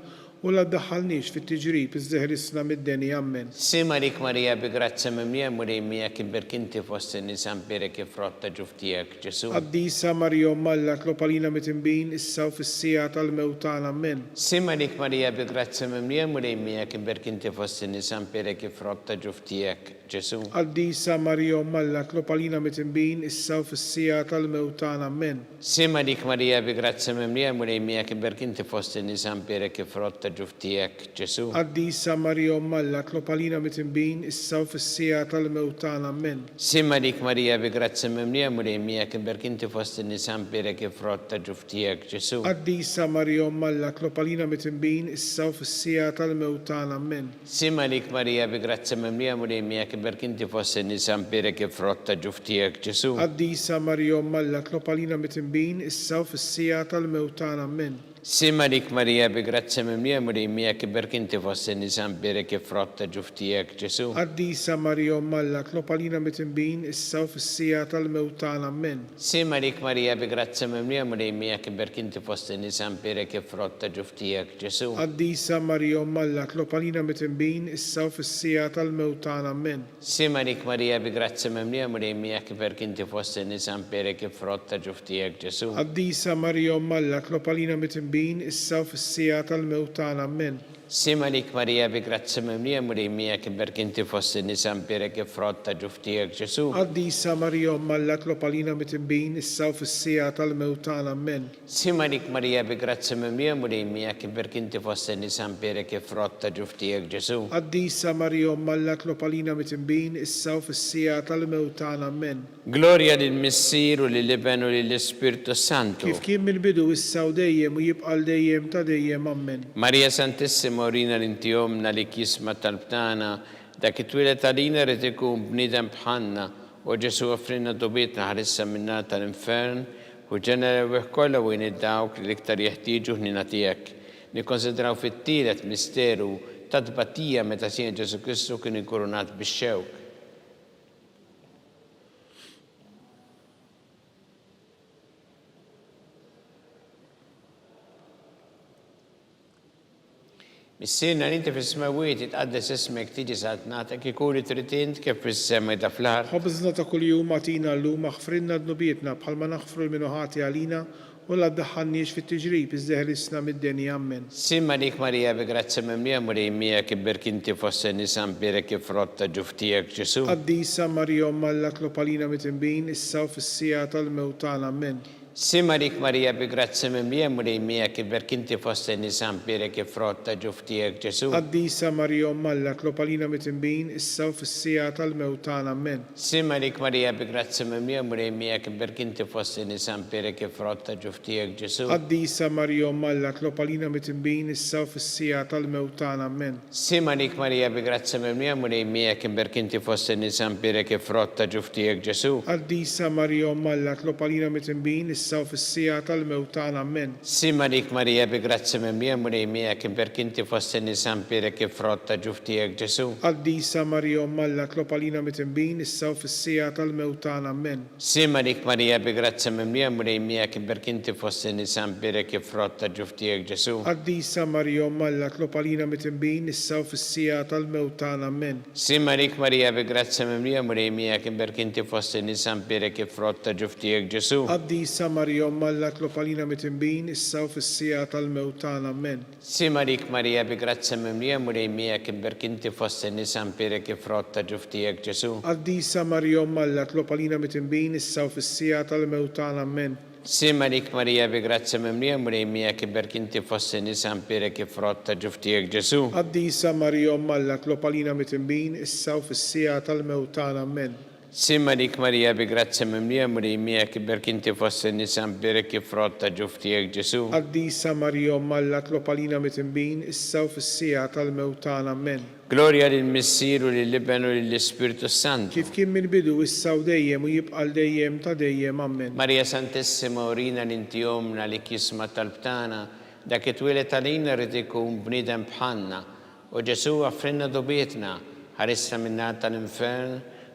u la ddaħħalniex fit-tiġrib iżda ħrisna mid-denja. Amen. Slima lik Marija bi grazzi mimlija mulejmija kien birkanti fost in-nisa mpierek il-frott ta' ġuf tiegħek Ġesu. Qaddisa Marija Alla tlob għalina mit-tinbin issa u fis-sija tal-mewt tagħna. Amen. Slima lik Marija bi grazzi mimlija mulejmija kien birkanti fost in-nisa mpierek il-frott ta' ġuf tiegħek Ġesu. Qaddisa Marija Umm Alla tlob għalina mitinbin issa u fis-sija tal-mewt tagħna. Amen. Sima dik Marija bi grazzi mimlija mulej miegħek iberk inti fost in-nies għampierek ifrott ta' ġuf tiegħek Ġesu. Qaddisa Marija Umm Alla tlob għalina mitinbin issa u fis-sija tal-mewt tagħna. Amen. Sima dik Marija bi grazzi mimlija mulej miegħek iberk inti fost in-nies għampierek ifrott ta' ġuf tiegħek Ġesu. Qaddisa Marija Umm Alla tlob għalina mitinbin issa u fis-sija tal-mewt tagħna. Amen. Sima dik Marija bi grazzi mimlija mulej miegħek iberk inti fost in-nies għampierek ifrott ta' ġuf tiegħek Ġesu. Qaddisa Marija Umm Alla tlob għalina mitinbin issa u fis-sija tal-mewt tagħna. Amen. Sima dik Marija bi grazzi mimlija mulej miegħek iberk inti fost in-nies għampierek ifrott ta' ġuf tiegħek Ġesu. Qaddisa Marija Umm Alla tlob għalina mitinbin issa u fis-sija tal-mewt tagħna. Amen. Sima dik Marija bi grazzi mimlija mulej miegħek iberk inti fost in-nies għampierek ifrott ta' ġuf tiegħek Ġesu. Qaddisa Marija Umm Alla tlob għalina mitinbin issa u fis-sija tal-mewt tagħna. Amen. Sima dik Marija bi grazzi mimlija mulej miegħek iberk inti fost in-nies għampierek ifrott ta' ġuf tiegħek Ġesu. Qaddisa Marija Umm Alla tlob għalina mitinbin issa u fis-sija tal-mewt tagħna. Amen. Sima dik Marija bi grazzi mimlija mulej miegħek iberk inti fost in-nies għampierek ifrott ta' ġuf tiegħek Ġesu. Qaddisa Marija Umm Alla tlob għalina mitinbin issa u fis-sija tal-mewt tagħna. Amen. Sima dik Marija bi grazzi mimlija mulej miegħek iberk inti fost in-nies għampierek ifrott ta' ġuf tiegħek Ġesu. Qaddisa Marija Umm Alla tlob għalina mitinbin issa u fis-sija tal-mewt tagħna. Amen. Gloria lill-Missier u lill-Iben u lill-Ispirtu Santu. Kif kien mill-bidu issa u dejjem u jibqa' dejjem ta' dejjem. Amen. Marija Santissima urina l-intijomna li kisma tal-btana, dak it-twilet għalina rrid ikun bniedem bħalna u Ġesu offrina dobietna ħarissa minna tal-infern u ġenera kollha u id-dawk li iktar jeħtieġu ħnina tiegħek. Nikkonsidraw fit-tielet misteru ta' tbatija meta sien Ġesu Kristu kien inkurunat bix-xewk. Missirna li inti fis-smawiet itqaddes ismek tiġi saltnatek ikun trid int kif fis-sema ta' fl-art. Ħobżna ta' kuljum agħtina llum aħfrilna dnubietna bħalma naħfru l-minuħati għalina u la ddaħħalniex fit-tiġrib iżdeħlisna mid-denja. Amen. Simma dik Marija bi grazzi mimlija mulej miegħek iberk inti fost in-nies għampierek ifrott ta' ġuf tiegħek Ġesu. Qaddisa Marija Umm Alla tlob għalina mitinbin issa u fis-sija tal-mewt tagħna. Amen. Simma dik Marija bi grazzi mimlija mulej miegħek iberk inti fost in-nies għampierek ifrott ta' ġuf tiegħek Ġesu. Qaddisa Marija Umm Alla tlob għalina mitinbin issa u fis-sija tal-mewt tagħna. Amen. Simma dik Marija bi grazzi mimlija mulej miegħek iberk inti fost in-nies għampierek ifrott ta' ġuf tiegħek Ġesu. Qaddisa Marija Umm Alla tlob għalina mitinbin issa u fis-sija tal-mewt tagħna. Amen. Simma dik Marija bi grazzi mimlija mulej miegħek iberk inti fost in-nies għampierek ifrott ta' ġuf tiegħek Ġesu. Qaddisa Marija Umm Alla tlob għalina mitinbin issa u fis-sija tal-mewt tagħna. Amen. Simma dik Marija bi grazzi mimlija mulej miegħek iberk inti fost in-nies għampierek ifrott ta' ġuf tiegħek Ġesu. Qaddisa Marija Umm Alla tlob għalina mitinbin issa u fis-sija tal-mewt tagħna. Amen. Simma dik Marija bi grazzi mimlija mulej miegħek iberk inti fost in-nies għampierek ifrott ta' ġuf tiegħek Ġesu. Qaddisa Marija Umm Alla tlob għalina mitinbin issa u fis-sija tal-mewt tagħna. Amen. Simma dik Marija bi grazzi mimlija mulej miegħek iberk inti fost in-nies għampierek ifrott ta' ġuf tiegħek Ġesu. Qaddisa Marija Umm Alla tlob għalina mitinbin issa u fis-sija tal-mewt tagħna. Amen. Simma dik Marija bi grazzi mimlija mulej miegħek iberk inti fost in-nies għampierek ifrott ta' ġuf tiegħek Ġesu. Qaddisa Marija Umm Alla tlob għalina mitinbin issa u fis-sija tal-mewt tagħna. Amen. Simma dik Marija bi grazzi mimlija mulej miegħek iberk inti fost in-nies għampierek ifrott ta' ġuf tiegħek Ġesu. Qaddisa Marija Umm Alla tlob għalina mitinbin issa u fis-sija tal-mewt tagħna. Amen. Simma dik Marija bi grazzi mimlija mulej miegħek iberk inti fost in-nies għampierek ifrott ta' ġuf tiegħek Ġesu. Qaddisa Marija Umm Alla tlob għalina mitinbin issa u fis-sija tal-mewt tagħna. Amen. Gloria lill-Missier u lill-Iben u lill-Ispirtu Santu. Kif kien mill-bidu issa u dejjem u jibqa' dejjem ta' dejjem. Amen. Marija Santissima urina l-intijomna li kisma tal-btana, dak it-twilet għalina rrid ikun bniedem bħalna u Ġesu offrina dobietna ħarissa minna tal-infern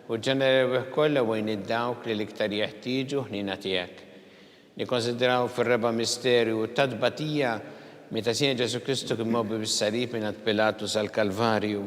u ġenera kollha wejn id-dawk li l-iktar jeħtieġu ħnina tiegħek. Nikkonsidraw fir-reba' misterju ta' tbatija meta sien Ġesu Kristu kien mobbi bis-sarib mingħand Pilatus għall-Kalvarju.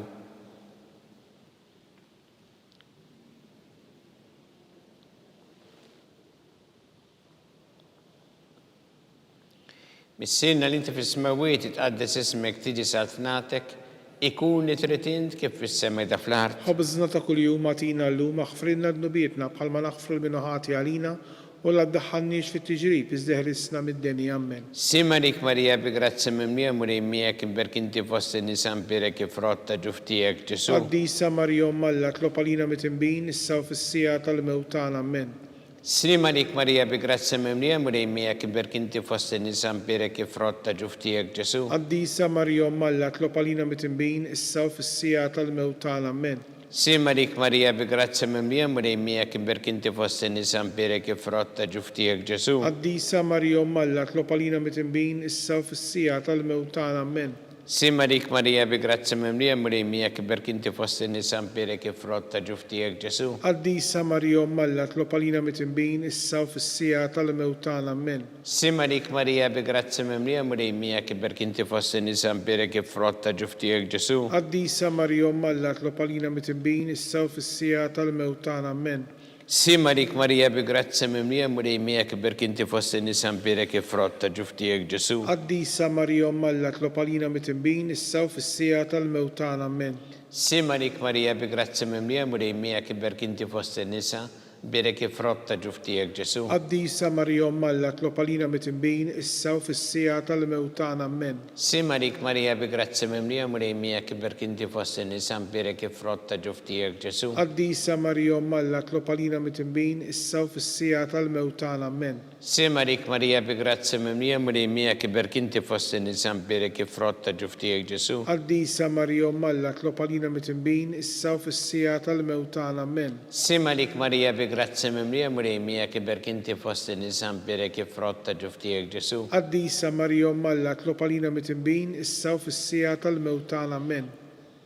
Missirna li inti fis-smawiet itqaddes ismek tiġi saltnatek ikun li trid int kif fis-sema ta' fl-art. ħobżna ta' kuljum atina llum aħfrilna d-nubietna bħalma naħfru l-minuħati għalina u la ddaħħalniex fit-tiġrib iżdeħrisna mid-deni ammen. Simarik Marija bi grazzi mimlija muri miegħek imberk inti fost in-nisa mpirek kif rotta ġuftijek Ġesu. Qaddisa Marija Malla tlopalina mitinbin issa u fis-sija tal-mewtan ammen. Simarik Marija bi grazzi mimlija muri miegħek imberk inti fost in-nisa mpirek kif rotta ġuftijek Ġesu. Qaddisa Marija Malla tlopalina mitinbin issa u fis-sija tal-mewtan ammen. Simarik Marija bi grazzi mimlija muri miegħek imberk inti fost in-nisa mpirek kif rotta ġuftijek Ġesu. Qaddisa Marija Malla tlopalina mitinbin issa u fis-sija tal-mewtan ammen. Simarik Marija bi grazzi mimlija muri miegħek imberk inti fost in-nisa mpirek kif rotta ġuftijek Ġesu. Qaddisa Marija Malla tlopalina mitinbin issa u fis-sija tal-mewtan ammen. Simarik Marija bi grazzi mimlija muri miegħek imberk inti fost in-nisa mpirek kif rotta ġuftijek Ġesu. Qaddisa Marija Malla tlopalina mitinbin issa u fis-sija tal-mewtan ammen. Simarik Marija bi grazzi mimlija muri miegħek imberk inti fost in-nisa mpirek kif rotta ġuftijek Ġesu. Qaddisa Marija Malla tlopalina mitinbin issa u fis-sija tal-mewtan ammen. Simarik Marija bi grazzi mimlija muri miegħek imberk inti fost in-nisa mpirek kif rotta ġuftijek Ġesu. Qaddisa Marija Malla tlopalina mitinbin issa u fis-sija tal-mewtan ammen. Simarik Marija bi grazzi mimlija muri miegħek imberk inti fost in-nisa mpirek kif rotta ġuftijek Ġesu. Qaddisa Marija Malla tlopalina mitinbin issa u fis-sija tal-mewtan ammen. Simarik Marija bi grazzi mimlija muri miegħek imberk inti fost in-nisa mpirek kif rotta ġuftijek Ġesu. Qaddisa Marija Malla tlopalina mitinbin issa u fis-sija tal-mewtan ammen. Simarik Marija bi grazzi mimlija muri miegħek imberk inti fost in-nisa mpirek kif rotta ġuftijek Ġesu. Qaddisa Marija Malla tlopalina mitinbin issa u fis-sija tal-mewtan ammen.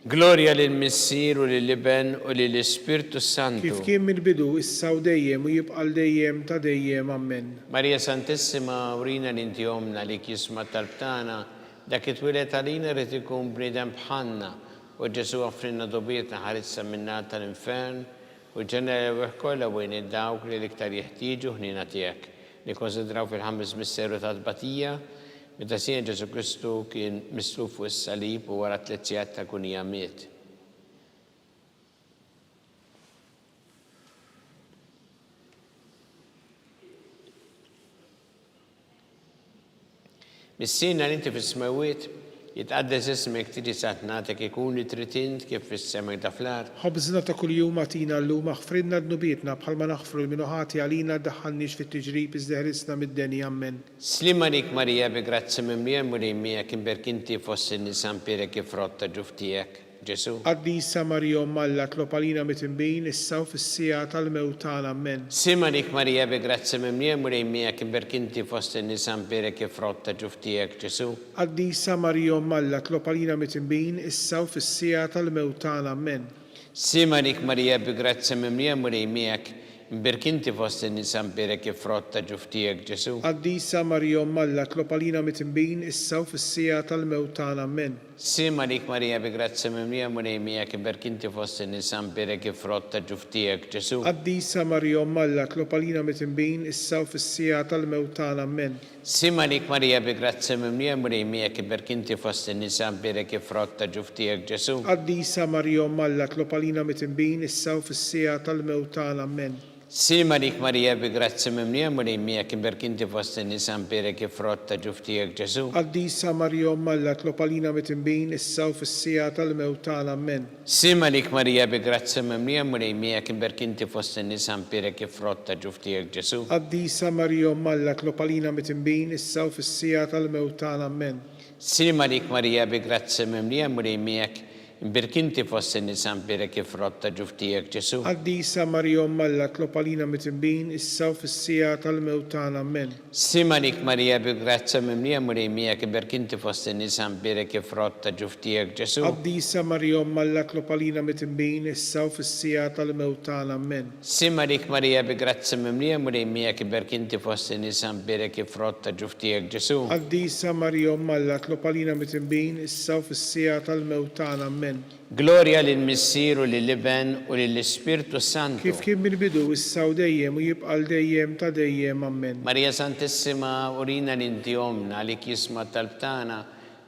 Gloria lill-Missier u lill-Iben u lill-Ispirtu Santu. Kif kien mill-bidu issa u dejjem u jibqal dejjem ta' dejjem ammen. Marija Santissima urina l-inti omna li kisma talbtana dak it-twilet għalina rrid ikun bniedem bħalna u Ġesu offrinna dobietna ħarizza minna tal-infern u ġenera kollha bejn id-dawk li l-iktar jeħtieġu ħnina tiegħek li konsidraw fil-ħames misseru ta' tbatija meta Sien Ġesu Kristu kien misluf fuq is-salib u wara 3 sigħat ta' kunija miet. Missina li inti fis-smawiet jitqaddes ismek tiġi satnatek ikun li trid int kif fis-sema ta' fl-art. Ħobżna ta' kuljum atina llum aħfrilna d-nubietna bħalma naħfru l-minuħati għalina ddaħħalniex fit-tiġrib iżdeħrisna mid-deni ammen. Slimarik Marija bi grazzi mimlija muri miegħek imberk inti fost in-nisa mpirek kif rotta ġuftijek Ġesu. Qaddisa Marija Malla tlopalina mitinbin issa u fis-sija tal-mewtan ammen. Simarik Marija bi grazzi mimlija muri miegħek imberk inti fost in-nisa mpirek kif rotta ġuftijek Ġesu. Qaddisa Marija Malla tlopalina mitinbin issa u fis-sija tal-mewtan ammen. Simarik Marija bi grazzi mimlija muri miegħek imberk inti fost in-nisa mpirek kif rotta ġuftijek Ġesu. Qaddisa Marija Malla tlopalina mitinbin issa u fis-sija tal-mewtan ammen. Simarik Marija bi grazzi mimlija muri miegħek imberk inti fost in-nisa mpirek kif rotta ġuftijek Ġesu. Qaddisa Marija Malla tlopalina mitinbin issa u fis-sija tal-mewtan ammen. Simarik Marija bi grazzi mimlija muri miegħek imberk inti fost in-nisa mpirek kif rotta ġuftijek Ġesu. Qaddisa Marija Malla tlopalina mitinbin issa u fis-sija tal-mewtan ammen. Simarik Marija bi grazzi mimlija muri miegħek imberk inti fost in-nisa mpirek kif rotta ġuftijek Ġesu. Qaddisa Marija Malla tlopalina mitinbin issa u fis-sija tal-mewtan ammen. Simarik Marija bi grazzi mimlija muri miegħek imberk inti fost in-nisa mpirek kif rotta ġuftijek Ġesu. Qaddisa Marija Malla tlopalina mitinbin issa u fis-sija tal-mewtan ammen. Simarik Marija bi grazzi mimlija muri miegħek imberk inti fost in-nisa mpirek kif rotta ġuftijek Ġesu. Qaddisa Marija Malla tlopalina mitinbin issa u fis-sija tal-mewtan ammen. Simarik Marija bi grazzi mimlija muri miegħek imberk inti fost in-nisa mpirek kif rotta ġuftijek Ġesu. Qaddisa Marija Malla tlopalina mitinbin issa u fis-sija tal-mewtan ammen. Simarik Marija bi grazzi mimlija muri miegħek imberk inti fost in-nisa mpirek kif rotta ġuftijek Ġesu. Qaddisa Marija Malla tlopalina mitinbin issa u fis-sija tal-mewtan ammen. Gloria lill-Missier u lill-Iben u lill-Ispirtu Santu. Kif kien mill-bidu issa u dejjem u jibqal dejjem ta' dejjem ammen. Marija Santissima urina l-inti omna li kisma talbtana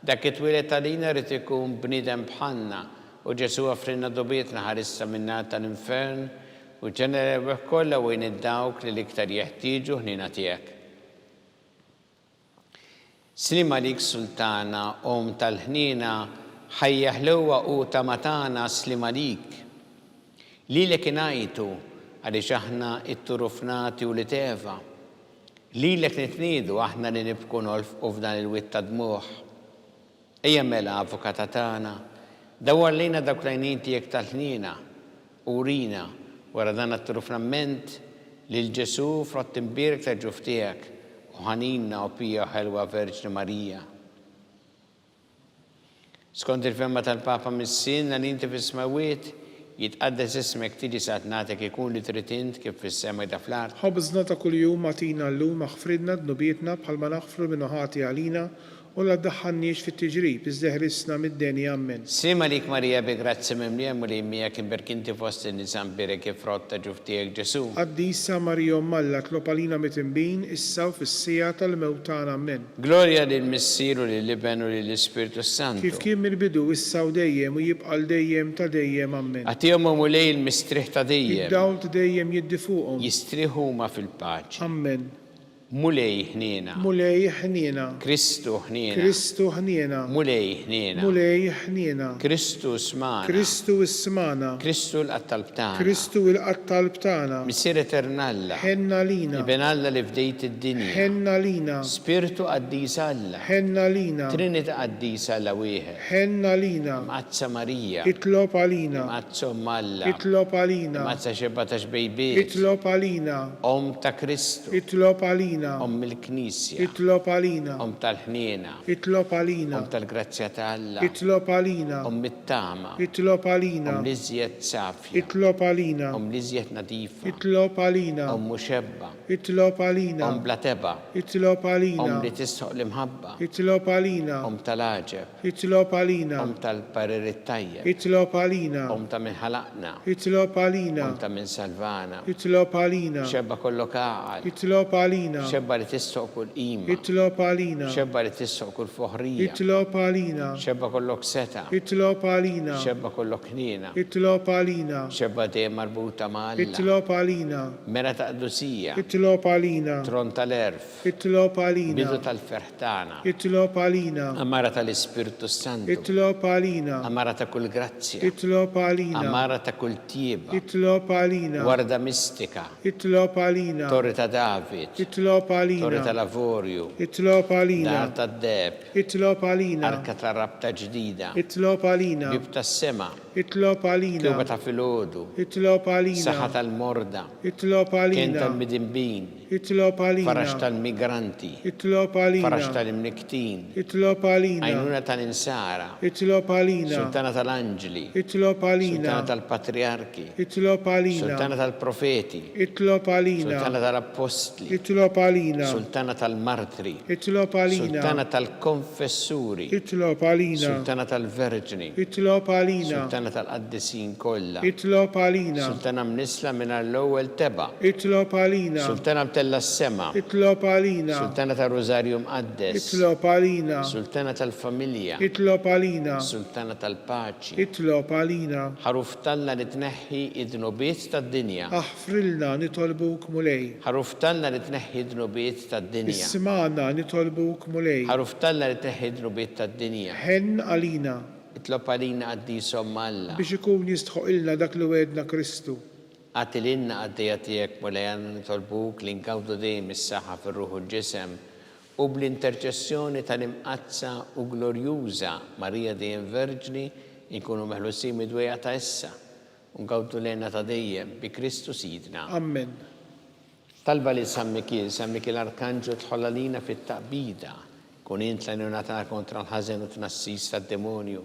dak it-twilet talina rrid ikun bniedem bħalna u Ġesu offrinna dobietna ħarissa minna tal-infern u ġenerew kollha wejn id-dawk li l-iktar jeħtieġu ħnina tiegħek. Slim għalik Sultana, tal-ħnina, ħajja ħlewwa u tamatana slim għalik. Lilek ingħajtu għaliex aħna it-turufnati u li teva. Lilek nitniedu aħna li nibku nolfqu f'dan il-witt ta' dmuħ. Ejja mela avukata tagħna, dawwar lejna dawk l-għajnien tiegħek tal-ħnina u rina wara dan it-turufnament lil Ġesu frott imbierek ta' ġuf tiegħek u ħaninna u pija ħelwa Verġni Marija. Skont il-femma tal-Papa Missin li inti fis-smawiet jitqaddes ismek tiġi saqt nagħtek ikun li trid int kif fis-sema da fl-art. ħobżna ta' kuljum agħtina llum aħfridna dnubietna bħalma naħfru minnu ħati għalina u la ddaħħalniex fit-tiġrib iżdeħrisna mid-deni ammen. Sima lik Marija bi grazzi mimliem u li miegħek imberkinti fost in-nisan birek kif rotta ġuf tiegħek Ġesu. Qaddisa Marija Malla tlopalina mit-imbin issa u fis-sija tal-mewt tagħna ammen. Glorja lil Missier u lill-Iben u lill-Ispiritu Santu. Kif kien mill-bidu issa u dejjem u jibqa' dejjem ta' dejjem ammen. Għatihom mulej il-mistrieħ ta' dejjem. Id-dawl ta' dejjem jiddi fuqhom. Jistrieħu huma fil-paċi. Ammen. Mulej ħniena. Mulej ħniena. Kristu ħniena. Kristu ħniena. Mulej ħniena. Mulej ħniena. Kristu smana. Kristu ismana. Kristu l-qattalb tagħna. Kristu l-qattalb tagħna. Missier Eternalla. Ħenna lina. Iben Alla li fdejt id-dinja. Ħenna lina. Spiritu qaddis Alla. Ħenna lina. Trinita qaddis Alla wieħed. Ħenna lina. Mazza Marija. Itlob għalina. Mazza Malla. Itlob għalina. Mazza xebata xbejbiet. Itlob għalina. Ta' Kristu. Itlob għalina. Il-Knisja. Itlob għalina. Tal-ħniena. Itlob għalina. Tal-grazzja ta' Alla. Itlob għalina. It-tama. Itlob għalina. L-iżjed safja. Itlob għalina. L-iżjed nadifa. Itlob għalina. Muxebba. Itlob għalina. Blateba. Itlob għalina. Li tisħoq l-imħabba. Itlob għalina. Tal-aġeb. Itlob għalina. Tal-parir it-tajjeb. Itlob għalina. Ta' minn ħalaqna. Itlob għalina. Ta' minn salvana. Itlob għalina. Xebba kollok għaqal. Itlob għalina. Xebba li tissoq kull qima. Itlob għalina. Xebba li tissoq kull foħrija. Itlob għalina. Xebba kollok seta. Itlob għalina. Xebba kollok ħniena. Itlob għalina. Xebba dejjem marbuta ma' Alla. Itlob għalina. Mera ta' qdusija. Itlob għalina. Tron tal-erf. Itlob għalina. Bidu tal-ferħtana. Itlob għalina. Amara tal-Ispiritu Santu. Itlob għalina. Amara ta' kull grazzja. Itlob għalina. Amara ta' kull tieba. Itlob għalina. Warda mistika. Itlob għalina. Torri ta' David. Itlob għalina. Torri ta' Lavorju. Itlob għalina. Dar ta' Deb. Itlob għalina. Arka ta' rabta ġdida. Itlob għalina. Bib ta' sema. Itlob għalina. Tuba ta' filodu. Itlob għalina. Saħħa tal-morda. Itlob Kien għalina. tal-midimbin. Itlob għalina. Farax tal-migranti. Itlob għalina. Farax tal-imniktin. Itlob għalina. Għajnuna tal-insara. Itlob għalina. Sultana tal-anġli. Itlob għalina. Sultana tal-patriarki. Itlob għalina. Sultana tal-profeti. Itlob għalina. Sultana tal-apostli. Itlob għalina. Sultana tal-martri. Itlob għalina. Sultana tal-konfessuri. Itlob għalina. Sultana tal-verġni. Itlob għalina. Sultana tal-qaddisin kollha. Itlob għalina. Sultana mnisla minn l-ewwel teba. Itlob għalina. Sultana btella s-sema. Itlob għalina. Sultana tal-Rosarju Mqaddes. Itlob għalina. Sultana tal-familja. Itlob għalina. Sultana tal-paċi. Itlob għalina. Ħaruf talla li tneħħi id-dnubiet tad-dinja. Aħfrilna nitolbuk mulej. Ħaruf talla li tneħħi id-dnubiet tad-dinja. Ismana nitolbuk mulej. Ħaruf talla li tneħħi id-dnubiet tad-dinja. Ħen għalina. Itlob għalina għaddisom Alla. Biex ikun jistħoq ilna dak li wedna Kristu. Għatilinna għaddija tiegħek mulejana nitolbuk li nkawdu dejjem is-saħħa fir-ruħ u l-ġisem u bl-interċessjoni tal-imqazza u glorjuża Marija dejjem Verġni nkunu meħlusin mid-dwejja ta' issa u nkawdu lejna ta' dejjem bi Kristu Sidna. Amen. Talba li San Mikil Arkanġu tħollalina fit-taqbida kun int l-għajnuna kontra l-ħażen u tnassis tad-demonju.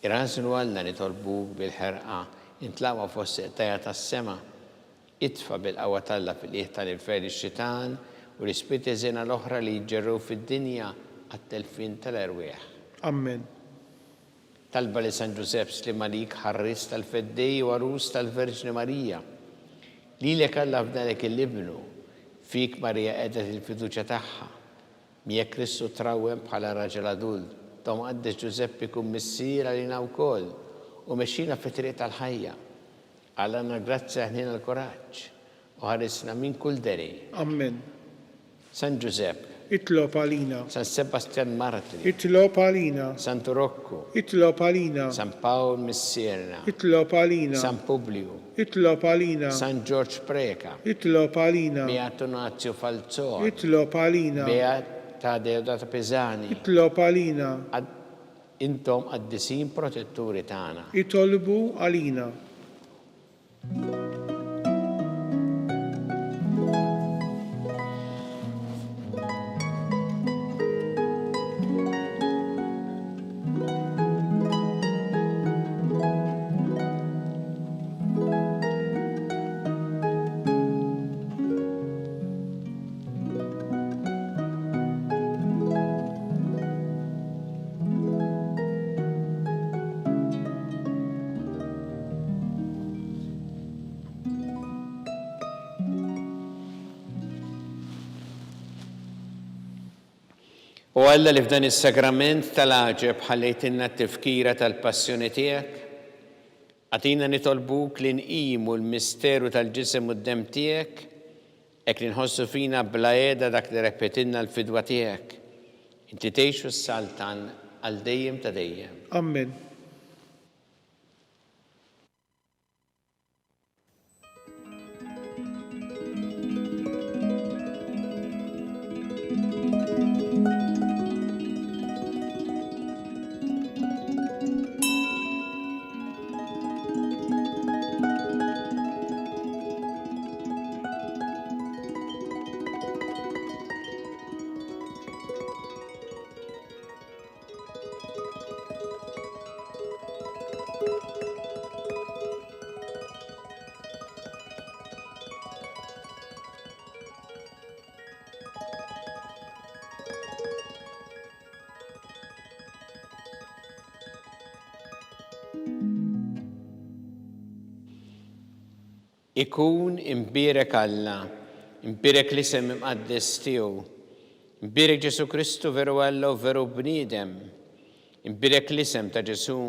Irħasnu Alla nitolbuk bil-ħerqa intlawa fost tajja tas-sema, itfa bil-qawwa talla fil-qiegħ tal-infern ix-xitan u l-ispirti żena l-oħra li jġerru fid-dinja għat-telfin tal-erwieħ. Amen. Talba li San Ġusepp Slim għalik ħarris tal-feddej u għarus tal-Verġni Marija. Lilek Alla f'dalek il-libnu, fik Marija qiegħda il-fiduċja tagħha, miegħek Kristu trawwem bħala raġel adult, Tom Qaddes Giuseppe kun missiera lina wkoll u mexxina fi triq tal-ħajja. Għalana grazzja ħnina l-koraġġ u ħarisna minn kull deri. Amen. San Giuseppe, Itlob għalina. San Sebastian Martri, Itlob għalina. San Turocco, Itlob għalina. San Paul Missierna, Itlob għalina. San Publio, Itlob għalina. San George Preka, Itlob għalina. Beato Nazio Falzone, Itlob għalina. Beata Deodata Pesani, Itlob għalina. intom għaddisin protetturi tagħna. Itolbu għalina. U Alla li f'dan is-sagrament tal-għaġeb ħallejtinna t-tifkira tal-passjoni tiegħek, għatina nitolbuk li nqimu l-misteru tal-ġisem u d-dem tiegħek, hekk li nħossu fina bla qiegħda dak li repetinna l-fidwa tiegħek. Inti tgħixu s-saltan għal dejjem ta' dejjem. Amen. Ikun imbirek Alla, imbirek l-isem imqaddes tiegħu, imbirek Ġesu Kristu veru Alla u veru bniedem, imbirek l-isem ta' Ġesu,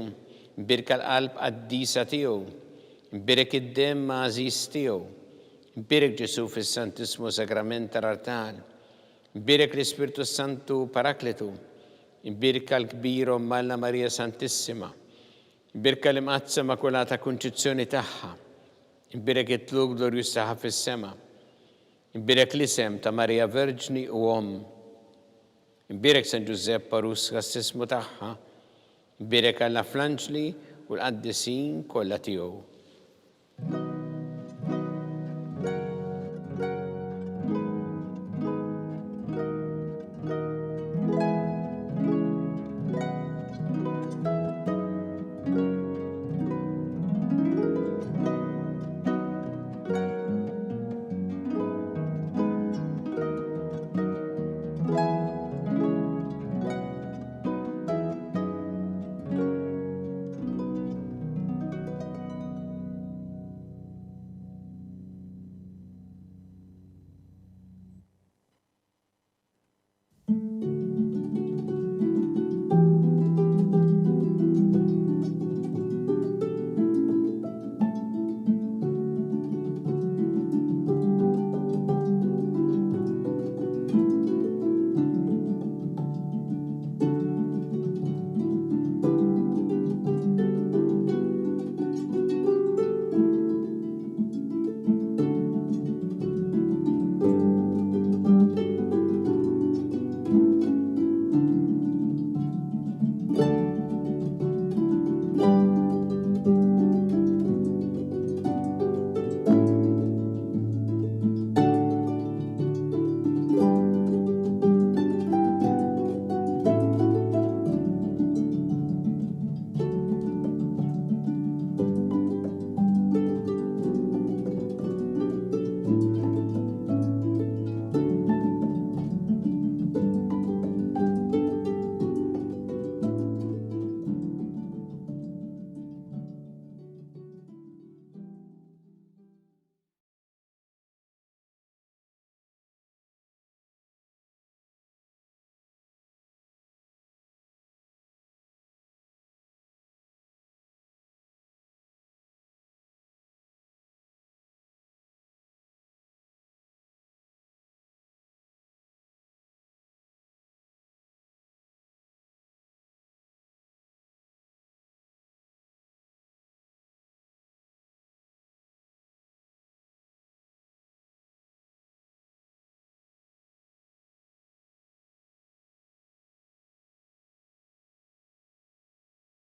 imbirek l-qalb qaddisa tiegħu, imbirek id-dem għażiż tiegħu, imbirek Ġesu fis-Santismu Sagrament tal-Artal, imbirek l-Ispirtu Santu Parakletu, imbirek l-kbir Alla Marija Santissima, imbirek l-imqazza Immakulata Kunċizzjoni tagħha, imbirek it-tlug glorjus taħħa fis-sema, imbirek l-isem ta' Marija Verġni u imbirek San Giuseppe Parus għas-sismu tagħha, imbirek Alla Flanġli u l-qaddisin kollha tiegħu.